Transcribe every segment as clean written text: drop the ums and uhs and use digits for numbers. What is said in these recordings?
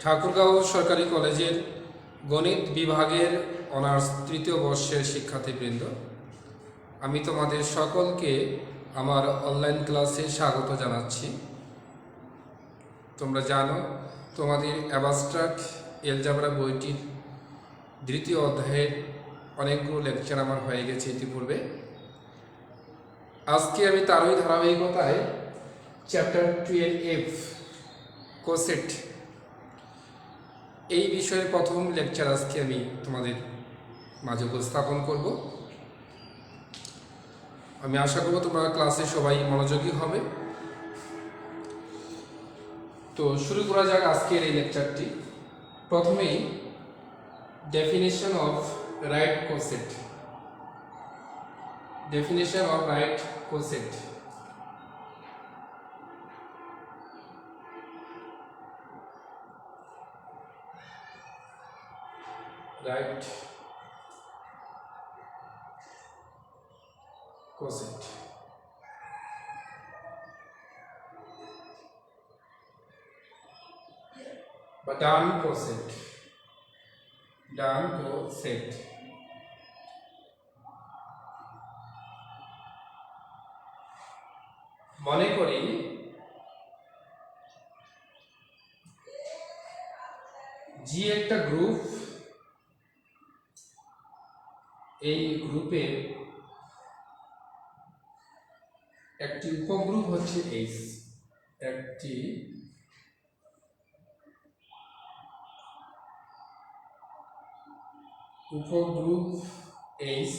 ঠাকুরগাঁও সরকারি কলেজের গণিত বিভাগের অনার্স তৃতীয় বর্ষের শিক্ষার্থীবৃন্দ, আমি তোমাদের সকলকে আমার অনলাইন ক্লাসে স্বাগত জানাচ্ছি। তোমরা জানো তোমাদের অ্যাবস্ট্রাক্ট এলজাবরা বইটির দ্বিতীয় অধ্যায়ের অনেকগুলো লেকচার আমার হয়ে গেছে ইতিপূর্বে। আজকে আমি তারই ধারাবাহিকতায় চ্যাপ্টার 12F কোসেট এই বিষয়ের প্রথম লেকচার আজকে আমি তোমাদের মাঝে উপস্থাপন করব। আমি আশা করব তোমরা ক্লাসে সবাই মনোযোগী হবে। তো শুরু করা যাক আজকের এই লেকচারটি। প্রথমেই definition of right coset. Definition of right coset. Right coset. বা ডান কোসেট। ডান কোসেট। মনে করি জি একটা গ্রুপ, এই গ্রুপে একটি উপগ্রুপ হচ্ছে এইচ। একটি উপগ্রুপ এইচ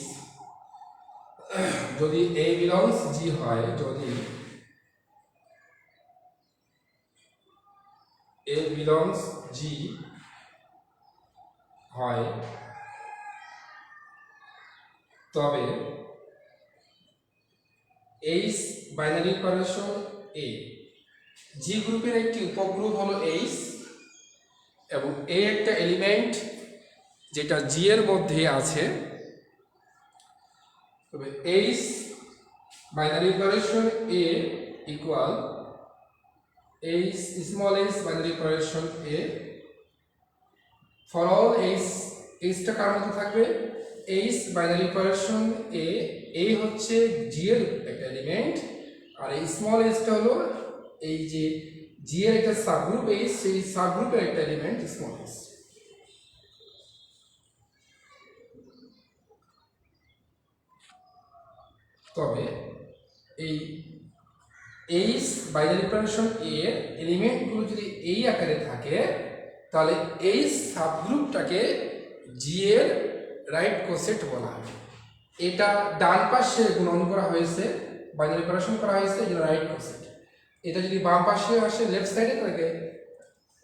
যদি এ বিলংস জি হয়, যদি এ বিলংস জি হয়, তবে এইচ বাইনারি অপারেশন এ। জি গ্রুপের একটি উপগ্রুপ হলো এইচ এবং এ একটা এলিমেন্ট যেটা জি এর মধ্যে আছে, তবে H binary operation a equal H small h binary operation a for all h. এইচটা কার মধ্যে থাকবে? H binary operation a. এই হচ্ছে জি এর একটা এলিমেন্ট, আর এই স্মল এইচটা হলো এই যে জি এর একটা সাবগ্রুপ এইচ, সেই সাবগ্রুপের একটা এলিমেন্ট স্মল এইচ। তবে এই এইচ বাইনারি অপারেশন এ এর এলিমেন্টগুলো যদি এই আকারে থাকে, তাহলে এই সাবগ্রুপটাকে জি এর রাইট কোসেট বলা হয়। এটা ডান পাশে গুণন করা হয়েছে, বাইনারি অপারেশন করা হয়েছে, এই জন্য রাইট কোসেট। এটা যদি বাম পাশে আসে, লেফট সাইডে, তাকে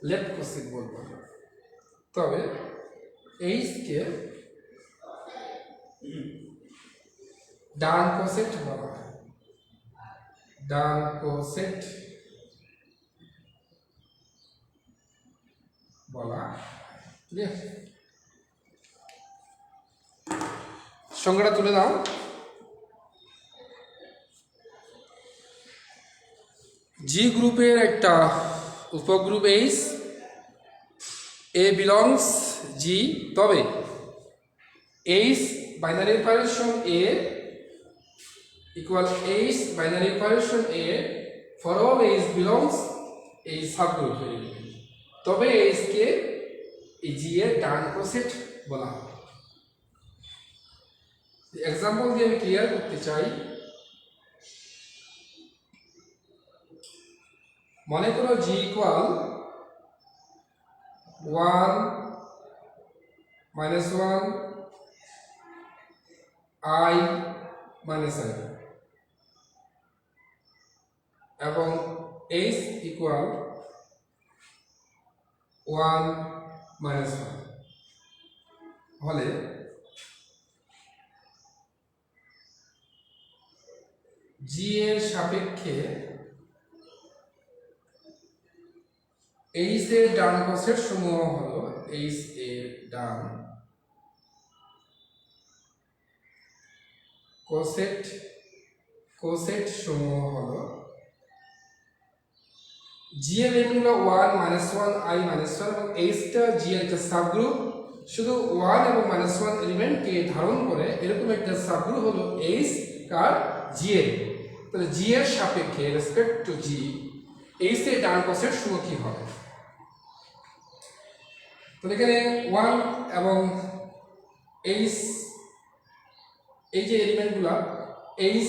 লেফট কোসেট বলবো। তবে এইচকে ডান কোসেট বলা হয়। ডান কোসেট বলা। সংজ্ঞাটা তুলে দাও। জি গ্রুপের একটা উপগ্রুপ এইচ, এ বিলংস জি, তবে H binary operation a equal H binary operation a for all H belongs এই সাবগ্রুপ এলিমেন্ট। তবে এইচকে এই জি এর ডান কোসেট বলা হয়। এক্সাম্পল দিয়ে আমি ক্লিয়ার করতে চাই। মনে করো G equal 1 minus 1 I minus I এবং h ইকুয়াল 1 minus 1 হলে জি এর সাপেক্ষে এইচ এর ডান কোসেট সমূহ হলো এইচ এর ডান কোসেট সমূহ হলো জি এর এলিমেন্ট হলো 1 -1 i -1 এবং এইচটা জি এর একটা সাবগ্রুপ শুধু 1 এবং -1 এলিমেন্টকে ধারণ করে এরকম একটা সাবগ্রুপ হলো এইচ কার জি এর। তাহলে জি এর সাপেক্ষে রেসপেক্ট টু জি এইচ এর ডান পাশের সূচক কি হবে? তাহলে এখানে 1 এবং এইচ এই যে এলিমেন্টগুলো এইচ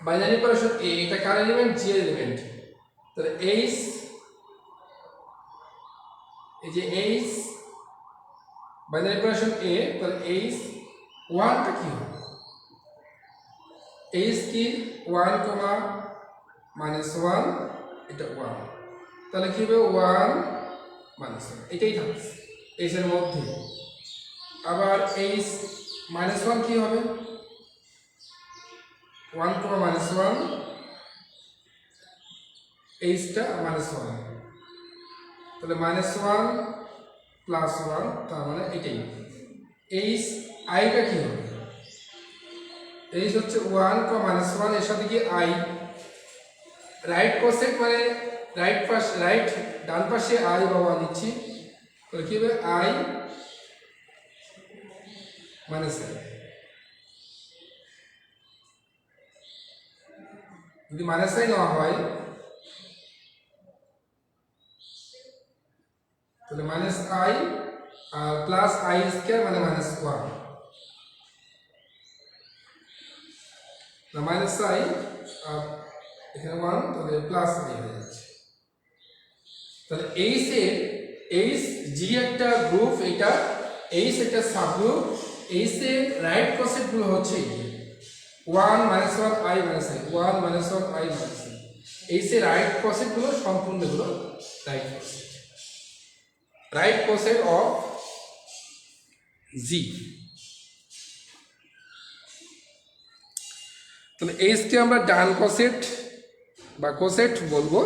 বাইনারি অপারেশন এ এটা কার এলিমেন্ট? জি এর এলিমেন্ট। তাহলে এইচ এই যে এইচ বাইনারি অপারেশন এ তাহলে এইচ 1টা কি হবে? এইচ কি 1 কমা -1 এটা 1 তাহলে কি হবে 1 -1 এটাই থাকছে এইচ এর মধ্যে। আবার এইচ -1 কি হবে? 1 কমা -1 এইচটা -1 তাহলে -1 প্লাস 1 তার মানে এটাই। এইচ আইটা কি হবে? এইচ হচ্ছে 1 কমা -1 এর সাথে কি আই রাইট কোসেট মানে রাইট ডান পাশে আই বা 1 নিচ্ছি তাহলে কি হবে আই -i যদি -i নেওয়া হয় তাহলে -i আর প্লাস i স্কয়ার মানে -1 না -i আর এখানে 1 তাহলে প্লাস i হয়ে যাচ্ছে। তাহলে এইচ জি একটা গ্রুপ এটা এইচ একটা সাবগ্রুপ এইচ এর রাইট কোসেট গুলো হচ্ছে এই 1 -1 i -i 1 -1 i -i H এর রাইট কোসেট গুলো সম্পূর্ণ গুলো রাইট কোসেট অফ জি। তাহলে এইচ কে আমরা ডান কোসেট বা কোসেট বলবো।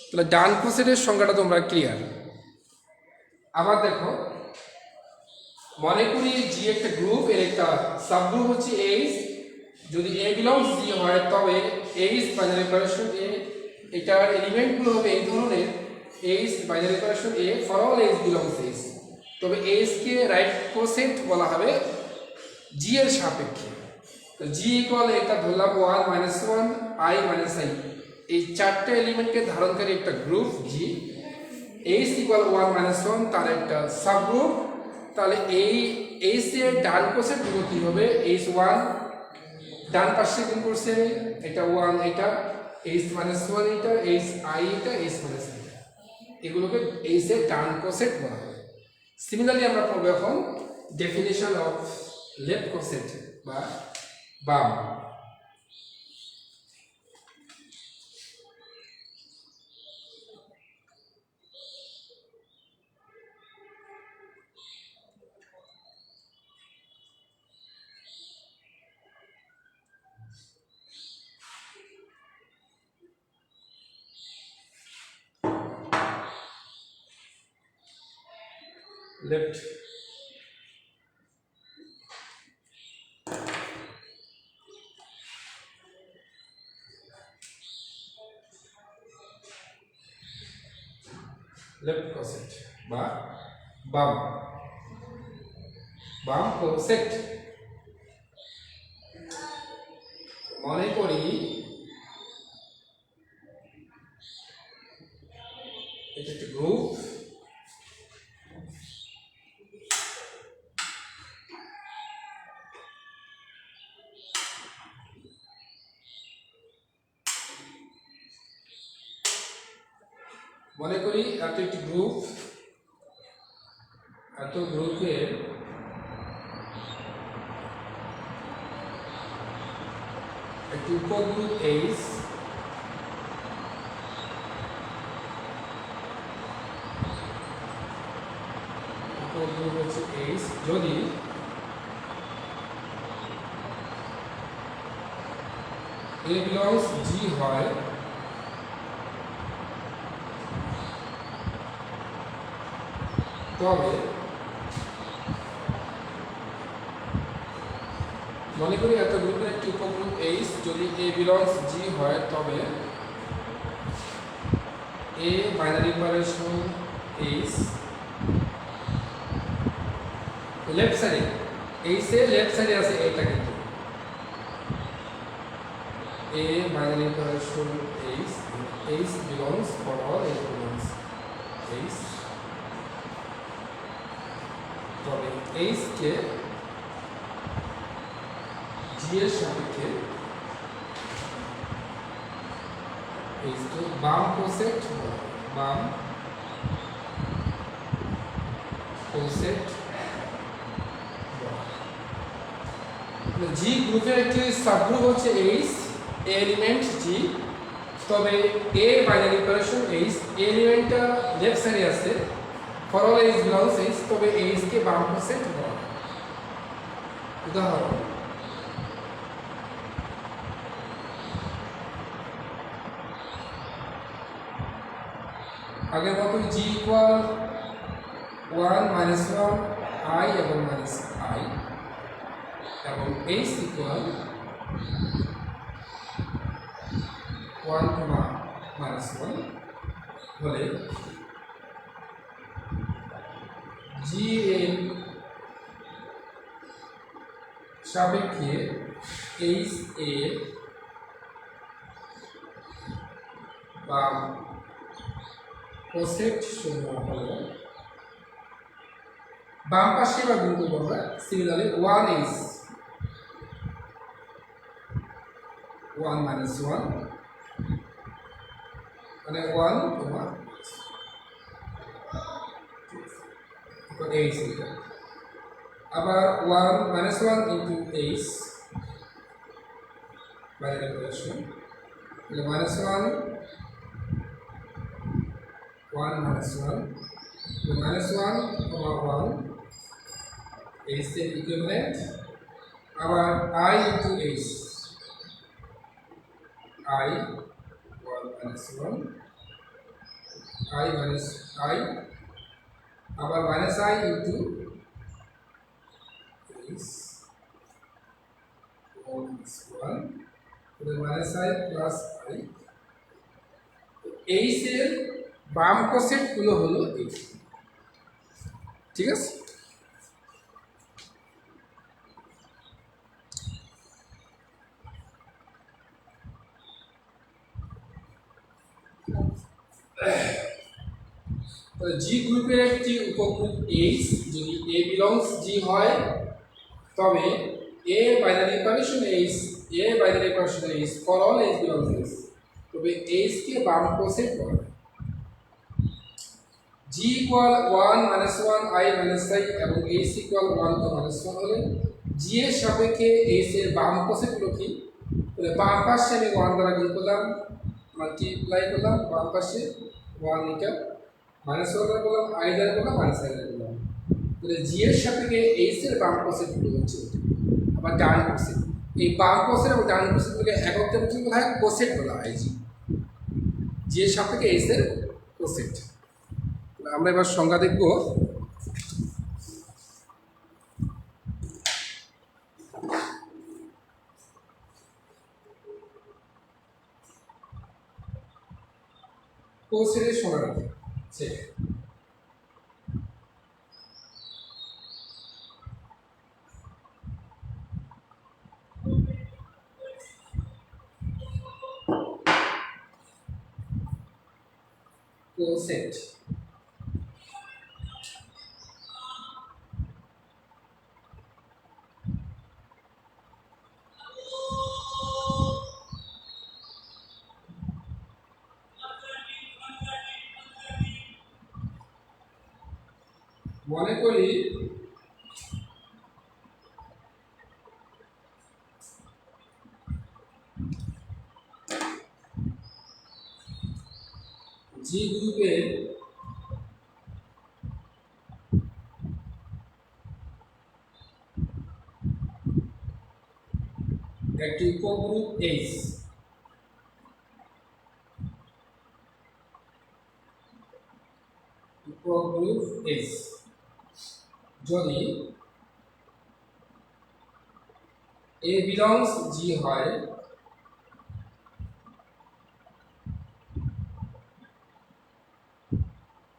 তাহলে ডান কোসেটের সংজ্ঞাটা তোমরা ক্লিয়ার। আবার দেখো মনে করি জি একটা গ্রুপ এর একটা সাবগ্রুপ হচ্ছে এইচ যদি এ বিলংস জি হয় তবে এইচ বাইনারি অপারেশন এ এটার এলিমেন্টগুলো হবে এই ধরনের H binary operation a for all H belongs H তবে এইচ কে রাইট কোসেট বলা হবে জি এর সাপেক্ষে। তো জি ইকুয়াল এটা ধরলাম 1 -1 i -i এই চারটে এলিমেন্টকে ধারণকারী একটা গ্রুপ জি এইচ ইকুয়াল 1 -1 তার একটা সাবগ্রুপ। তাহলে এই এইচ এর ডান কোসেট গুলো কি হবে? এইচ 1 ডান পাশে গুণ করছে এটা 1 এটা এইচ -1 এটা এইচ i এটা এইচ -i এগুলোকে এইচ এর ডান কোসেট বলা হয়। সিমিলারলি আমরা পড়ব এখন ডেফিনিশন অফ লেফট কোসেট বা বাম। Left কোসেট বা বাম কোসেট। মনে করি এটা একটা গ্রুপ মনে করি এত একটি গ্রুপ এত গ্রুপের একটি উপগ্রুপ এইচ উপগ্রুপ হচ্ছে এইচ যদি এ বিলংস জি হয় তবে মনে করি এত গ্রুপের একটি উপগ্রুপ এইচ যদি এ বিলংস জি হয় তবে a binary operation H left সাইডে এইচ এর লেফট সাইডে আছে এটা কিন্তু a binary operation H H belongs for all H belongs H তবে এইচ কে জি এর সাপেক্ষে এইচ কে বাম কোসেট বাম কোসেট জি গ্রুপের একটি সাবগ্রুপ হচ্ছে এইচ এলিমেন্ট জি তবে a binary operation H এলিমেন্টটা left সাইডে আছে for all H belongs H তবে এইচ কে বাম কোসেট বলা উদাহরণ আগের মতো জি ইকুয়াল 1 মাইনাস 1 আই এবং মাইনাস আই এবং এইচ ইকুয়াল 1 কমা মাইনাস 1 হলে জি এর সাপেক্ষে এইচ এর বাম কোসেট সমূহ হলো বাম পাশে বা গুণ করবো আমরা সিমিলারলি 1 এইচ 1 মাইনাস 1 মানে 1 কমা এইচ এটা আবার 1 মাইনাস 1 ইন্টু এইচ বাইরে অপারেশন তাহলে মাইনাস 1 1 minus 1 तो minus 1 comma 1 is the equivalent our I into h I 1 minus 1 I minus I our minus I into is 1 minus 1 तो minus I plus I h এর বাম কোসেট গুলো হলো এই ঠিক আছে জি গ্রুপের একটি উপগ্রুপ এইচ যদি এ বিলংস জি হয় তবে a binary operation H a binary operation H for all H belongs H তবে এইচ কে বাম কোসেট বলা হয় g equal 1 minus 1 I minus I এবং h equal 1 to minus 1 হলে g এর সাপেক্ষে h এর বাম কোসেট হলো কি তাহলে বাম পাশে আমি 1 দ্বারা গুণ করলাম মাল্টিপ্লাই করলাম বাম পাশে 1 এটা minus 1 দ্বারা করলাম I দ্বারা করলাম minus I দ্বারা করলাম তাহলে g এর সাপেক্ষে h এর বাম কোসেট হলো হচ্ছে আবার ডান কোসেট এই বাম কোসেট এবং ডান কোসেটকে একত্রে বলা হয় কোসেট বলা হয় g এর সাপেক্ষে h এর কোসেট আমরা এবার সংজ্ঞা দেখব কোসেটের সংজ্ঞা দেখব কোসেট মনে করি জি গ্রুপের একটি উপগ্রুপ এইচ উপগ্রুপ এইচ যদি এ বিলংস জি হয়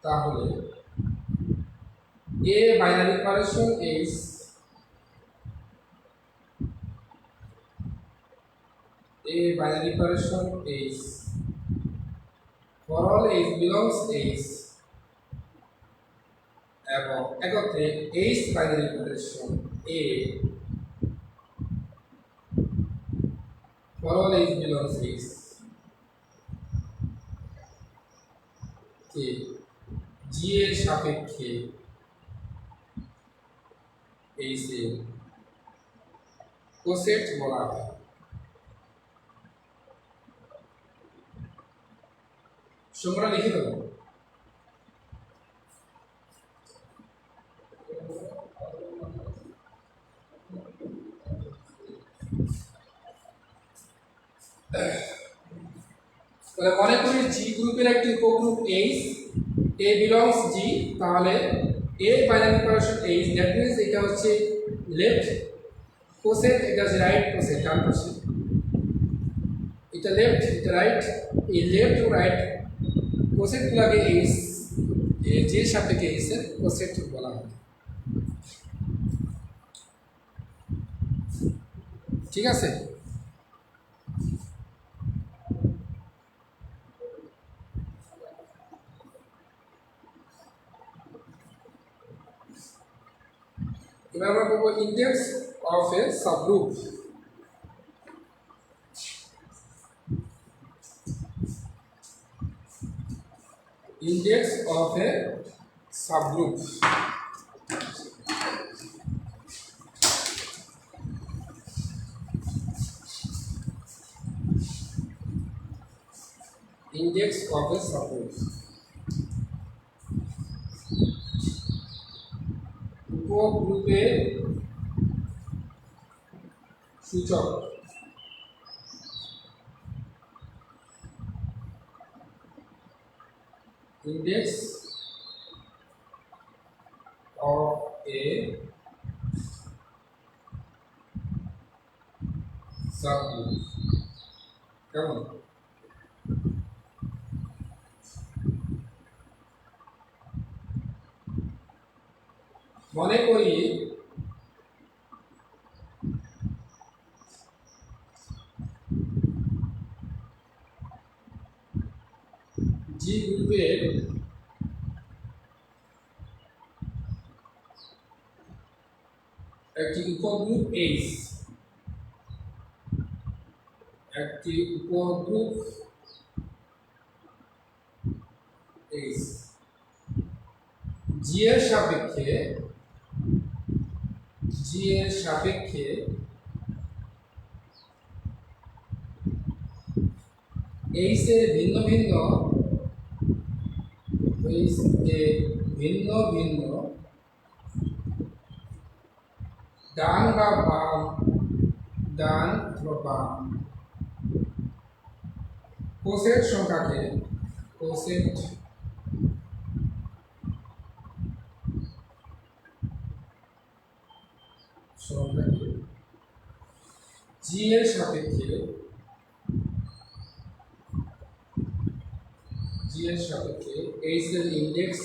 তাহলে a binary operation H a binary operation H for all H belongs H এবং একত্রে H binary operation a for all H belongs H কে জি এর সাপেক্ষে এইচ এর কোসেট বলা হয়। তোমরা লিখে দেবো। মনে করি জি গ্রুপের একটি উপগ্রুপ এইচ এ বিলংস জি, তাহলে a binary operation H, that means এটা হচ্ছে লেফট কোসেট, এটা হচ্ছে রাইট কোসেট, ডান পাশে এটা লেফট এটা রাইট, এই লেফট ও রাইট কোসেটগুলোকে এইচ যে সাপেক্ষে এইচ এর কোসেট বলা হয়। ঠিক আছে, এবার আমরা বলবো index of A subgroup. Index of A subgroup index of a subgroup উপগ্রুপের সূচক index of a subgroup কেমন? মনে করি জি গ্রুপের একটি উপগ্রুপ এইচ, একটি উপগ্রুপ এইচ জি এর সাপেক্ষে এইচ এর ভিন্ন ভিন্ন ডান বা বাম কোসেট সংখ্যাকে জি এর সাপেক্ষে এইচ এর ইন্ডেক্স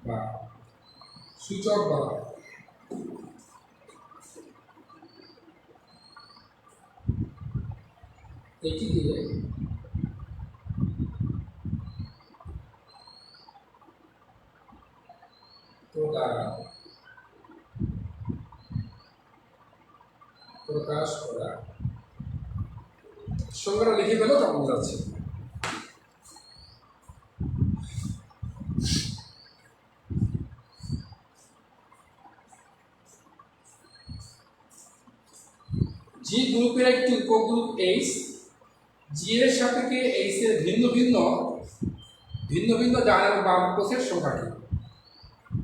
বা সূচক বলা হয়। এটি দিয়ে প্রকাশ করা সংখ্যাটা লিখে ফেলো, তখন যাচ্ছে। জি গ্রুপের একটি উপগ্রুপ এইচ, জি এর সাপেক্ষে এইচ এর ভিন্ন ভিন্ন ডান এবং বাম কোষের সংখ্যাটি,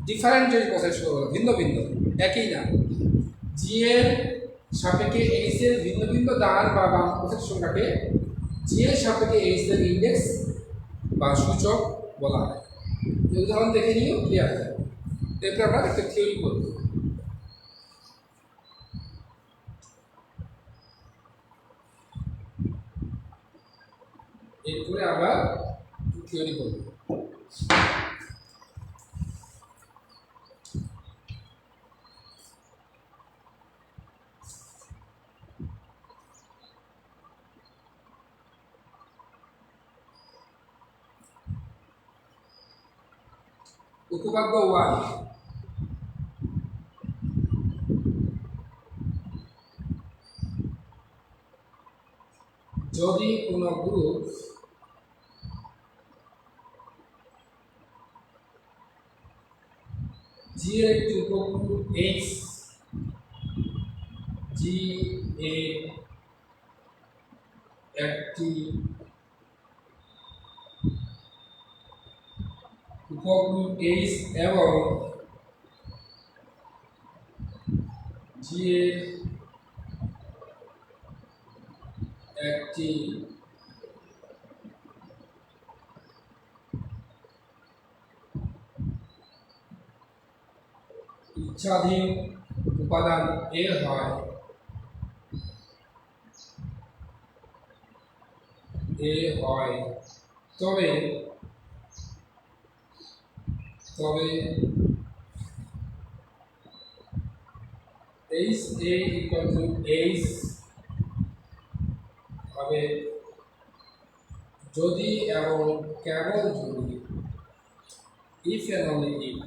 ডিফারেন্ট কোষের সংখ্যা ভিন্ন, একই না। জি এর সাপেক্ষে এইচ এর ভিন্ন ডান বা বাম কোষের সংখ্যাকে জি এর সাপেক্ষে এইচ এর ইন্ডেক্স বা সূচক বলা হয়। উদাহরণ দেখে নিও ক্লিয়ার হয়ে যাবে। এরপরে আমরা একটা থিওরি করব। এরপরে আমরা থিওরি করব। উপপাদ্য 1, যদি কোনো গ্রুপ জি এর একটি উপগ্রুপ এইচ জি এর একটি উপগ্রুপ এইচ এবং জি এর একটি ইচ্ছাধীন উপাদান এ হয়, তবে H A equal to H হবে যদি এবং কেবল যদি if and only if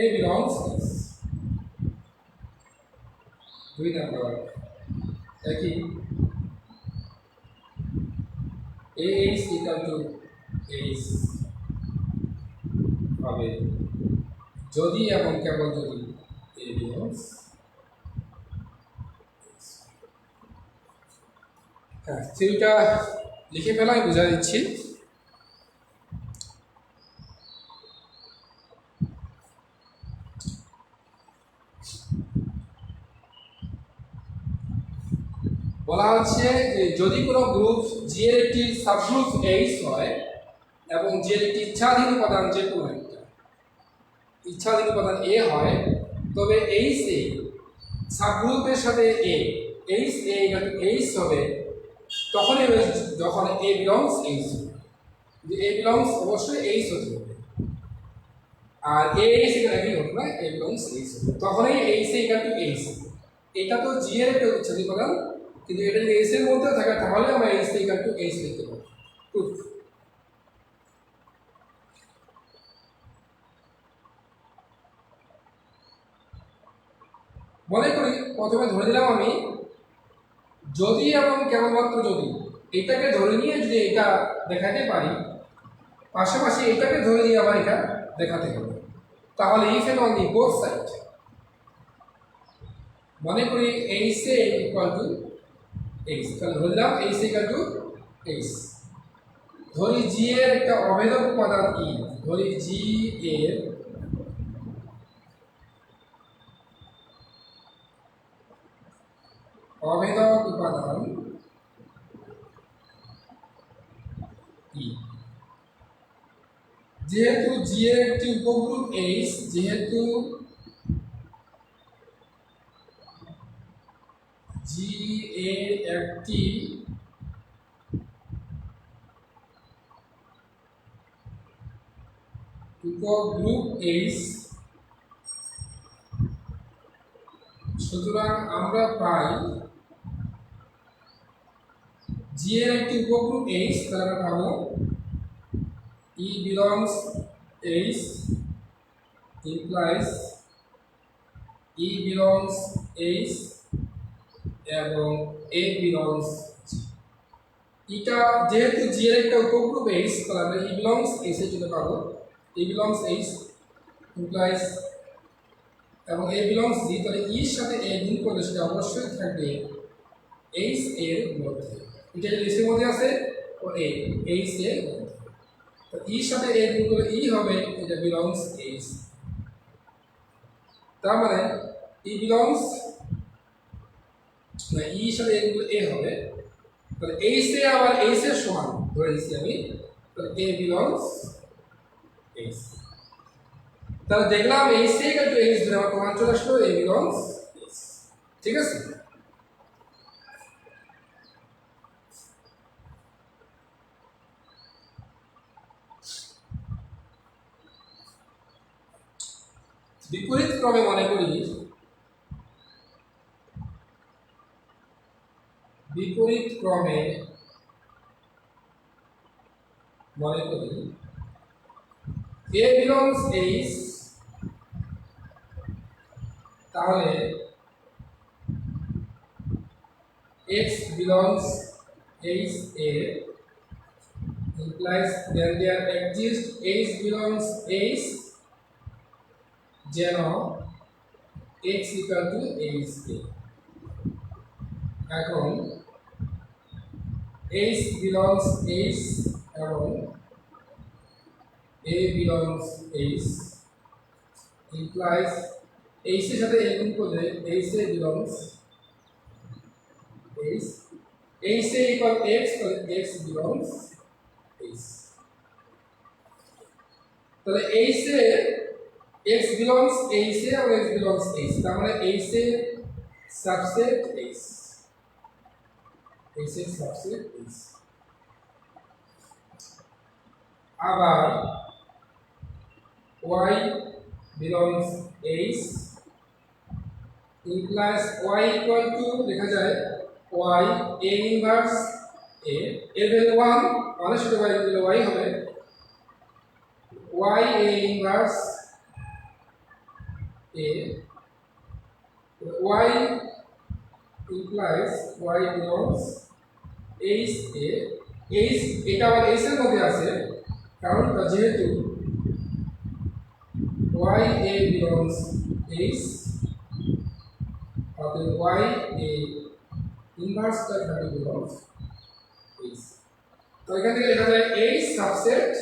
A belongs is 2 number একই A is equal to H হবে যদি এবং কেবল যদি A belongs। হ্যাঁ, থিওরিটা লিখে ফেলা আমি বুঝা দিচ্ছি। বলা হচ্ছে যে যদি কোনো গ্রুপ জি এর একটি সাবগ্রুপ এইচ হয় এবং জি এর একটি ইচ্ছাধীন উপাদান যে কোনো একটা ইচ্ছাধীন উপাদান এ হয়, তবে এইচ এ সাবগ্রুপের সাথে এইচ এ এইচ হবে তখনই যখন এ বিলংস এইচ হবে। এ বিলংস অবশ্যই এইচ হতে হবে, আর এ এইচ এখানে একই হবে না, এ বিলংস এইচ হবে তখনই H A equal to H. এটা তো জি এর একটা ইচ্ছাধীন উপাদান, কিন্তু এটা যদি এইচ এর মধ্যে থাকে তাহলে আমরা এইচ ইকুয়াল টু এইচ লিখতে পারি। প্রুফ মনে করি প্রথমে ধরে দিলাম আমি যদি এবং কেবলমাত্র যদি এটাকে ধরে নিয়ে যদি এটা দেখাতে পারি, পাশাপাশি এটাকে ধরে নিয়ে আবার এটা দেখাতে হবে, তাহলে if and only both side. মনে করি H A equal to H, তাহলে ধরলাম এইচ ইকুয়াল টু এইচ। ধরি জি এর একটা অভেদক উপাদান ই, ধরি জি এর অভেদক উপাদান ই, যেহেতু জি এর একটি উপগ্রুপ এইচ, যেহেতু জি এর একটি উপগ্রুপ এইচ, সুতরাং আমরা পাই জি এর একটি উপগ্রুপ এইচ, তাহলে আমরা পাবো ই বিলংস এইচ ইমপ্লাইজ ই বিলংস এইচ এবং এ বিলংস। এটা যেহেতু জি এর একটা উপগ্রুপ এইচ, তাহলে আমরা ই বিলংস এইচ এর জন্য পাবো ই বিলংস এইচ ইমপ্লাইজ এবং এ বিলংস জি, তাহলে ইর সাথে এ গুণ করলে সেটা অবশ্যই থাকবে এইচ এর মধ্যে। এটা যদি এর মধ্যে আছে ও এইচ এর মধ্যে, তো ইর সাথে এ গুণ করলে ই হবে, এটা বিলংস এইচ। তার মানে ই বিলংস না, ইর সাথে এ গুণ এ হবে, তাহলে এইচ এ আবার এইচ এর সমান ধরে দিচ্ছি আমি, তো এ বিলংস এইচ। তাহলে দেখলাম H C equal to H ধরে আমার প্রমাণ চলে আসলো এ বিলংস এইচ। ঠিক আছে, বিপরীত ক্রমে মনে করি, বিপরীত ক্রমে মনে করি এ বিলংস এইচ, তাহলে x belongs h a implies then there exists h belongs h যেন x equal to h a। এখন h belongs h এবং a belongs h implies h এর সাথে a গুণ করলে h a belongs h, h a equal x তাহলে x belongs h। তাহলে h এ x belongs h এ এবং x belongs h, তার মানে h এর সাবসেট h, h এর সাবসেট h। আবার y belongs h implies y equal to লেখা যায় y a ইনভার্স a, এর ভ্যালু 1 মানে সেটা y দিলে y হবে y a inverse a, y implies y belongs h a, h এটা আবার h এর মধ্যে আছে কারণ যেহেতু y a belongs h অতএব y a ইনভার্স তার ভ্যালু belongs h। তো এখান থেকে লেখা যায় h সাবসেট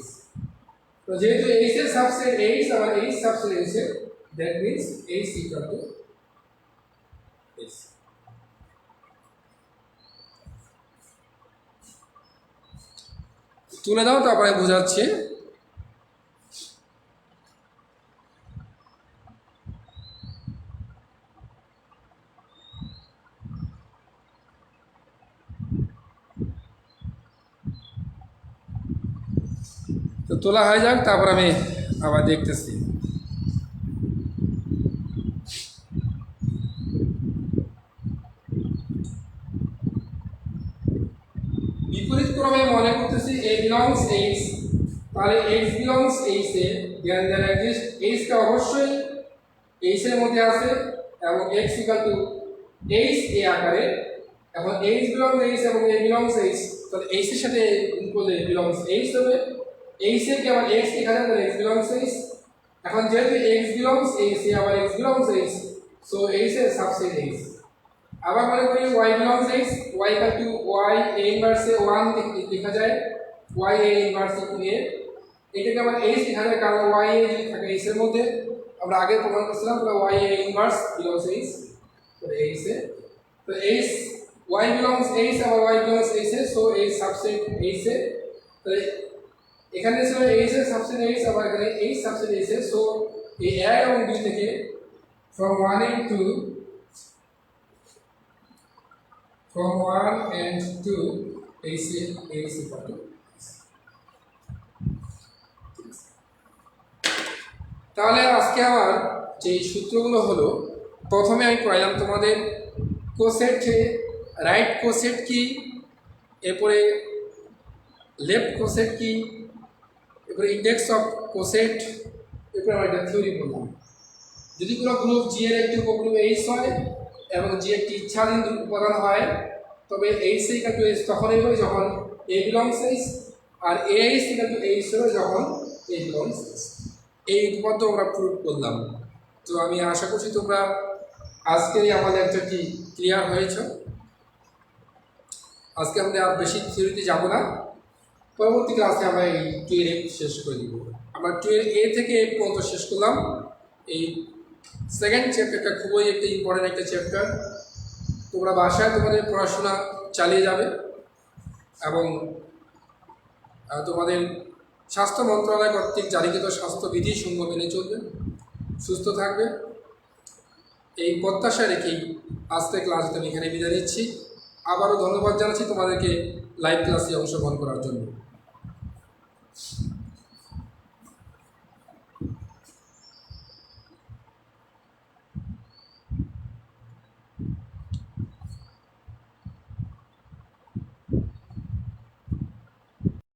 h। তো যেহেতু h এর সাবসেট h আবার h সাবসেট h এর, that means h equal to h। তুলে দাও তারপরে বোঝাচ্ছি। তো তোলা হয়ে যাক, তারপর আমি আবার দেখতেছি। বিপরীত ক্রমে মনে করতেছি a belongs h, তাহলে x belongs h এ দেন দেন এক্সিস্ট h টা অবশ্যই h এর মধ্যে আছে এবং x equal to h a আকারে। এখন h belongs h এবং a belongs h, তাহলে h এর সাথে গুণ করলে belongs h হবে, h এর কে আবার x লেখা যায় তাহলে x belongs h। এখন যেহেতু x belongs h এ আবার x belongs h, so h এর সাবসেট h। আবার মনে করি y belongs h, y equal to y a inverse এ 1 লেখা যায় y a ইনভার্স a, এটাকে আবার h লেখা যায় কারণ y a যদি থাকে h এর মধ্যে, আমরা আগে প্রমাণ করেছিলাম তাহলে y a inverse belongs h, তাহলে h এ তো h y belongs h আবার y belongs h এ, সো h সাবসেট h এ। তাহলে এখানে ছিল h এর সাবসেট h আবার এখানে h সাবসেট h এ, সো এই a এবং b থেকে from 1 and 2 from 1 and 2 h equal to। তাহলে আজকে আমার যে সূত্রগুলো হলো, প্রথমে আমি পড়াইলাম তোমাদের কোসেট, রাইট কোসেট কি, এরপরে লেফট কোসেট কি, এরপরে ইন্ডেক্স অফ কোসেট, এরপরে আমরা একটা থিওরি বললাম। যদি কোনো গ্রুপ জি এর একটি উপগ্রুপ এইচ হয় এবং জি একটি ইচ্ছাধীন উপাদান হয়, তবে এইচ ইকুয়াল টু এইচ তখনই হবে যখন এ বিলংস এইচ, আর a H equal to H হবে যখন এ বিলংস এইচ। এই উপপাদ্য আমরা প্রয়োগ করলাম। তো আমি আশা করছি তোমরা আজকের আমাদের লেকচারটি ক্লিয়ার হয়েছ। আজকে আমরা আর বেশি থিওরিতে যাব না, পরবর্তী ক্লাসে আমরা এই টুয়েলভ শেষ করে দিব। আমরা টুয়েলভ এ থেকে এ পর্যন্ত শেষ করলাম। এই সেকেন্ড চ্যাপ্টারটা খুবই একটা ইম্পর্টেন্ট একটা চ্যাপ্টার। তোমরা বাসায় তোমাদের পড়াশোনা চালিয়ে যাবে এবং তোমাদের স্বাস্থ্য মন্ত্রণালয় কর্তৃক জারিকৃত স্বাস্থ্যবিধি সমূহ মেনে চলবে, সুস্থ থাকবে, এই প্রত্যাশা রেখেই আজকের ক্লাস আমি এখানে বিদায় নিচ্ছি। আবারও ধন্যবাদ জানাচ্ছি তোমাদেরকে লাইভ ক্লাসে অংশগ্রহণ করার জন্য।